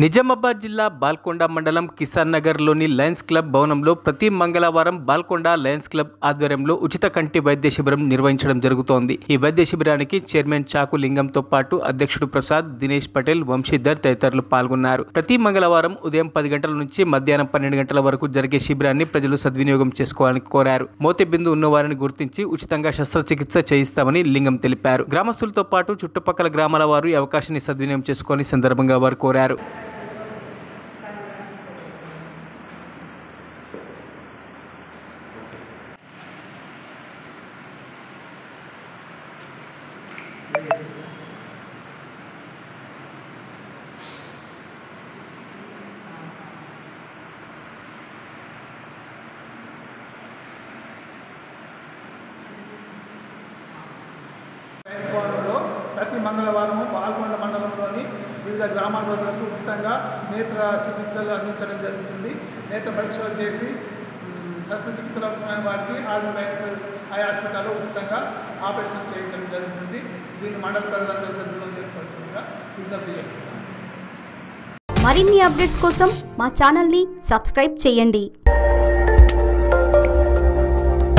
నిజామాబాద్ జిల్లా బాల్కొండ మండలం కిసాన్ నగర్లోని లయన్స్ క్లబ్ భవనంలో ప్రతి మంగళవారం బాల్కొండ లయన్స్ క్లబ్ ఆధ్వర్యంలో ఉచిత కంటి వైద్య శిబిరం నిర్వహించడం జరుగుతోంది। ఈ వైద్య శిబిరానికి చైర్మన్ చాకు లింగంతో పాటు అధ్యక్షుడు ప్రసాద్, దినేష్ పటేల్, వంశీధర్ తదితరులు పాల్గొన్నారు। ప్రతి మంగళవారం ఉదయం 10 గంటల నుంచి మధ్యాహ్నం 12 గంటల వరకు జరిగే శిబిరాన్ని ప్రజలు సద్వినియోగం చేసుకోవాలని కోరారు। మోతెబిందు ఉన్నవారిని గుర్తించి ఉచితంగా శస్త్రచికిత్స చేయిస్తామని లింగం తెలిపారు। గ్రామస్తులతో పాటు చుట్టుపక్కల గ్రామాల వారు ఈ అవకాశాన్ని సద్వినియోగం చేసుకోవాలని సందర్భంగా వారు కోరారు। ప్రతి మంగళవారం బాల్కొండ మండలంలోని వివిధ గ్రామాల ప్రజలకు ఉచితంగా నేత్ర చికిత్సలు అందించడం జరుగుతుంది। నేత్ర పరీక్షలు చేసి శస్త్రచికిత్సలు అవసరమైన వారికి లయన్స్ ఐ హాస్పిటల్లో ఉచితంగా ఆపరేషన్ చేయించడం జరుగుతుంది। దీన్ని మండల ప్రజలందరూ సద్వినియోగం చేసుకోవాల్సిందిగా విజ్ఞప్తి చేస్తున్నాను। మరిన్ని అప్డేట్స్ కోసం మా ఛానల్ని సబ్స్క్రైబ్ చేయండి।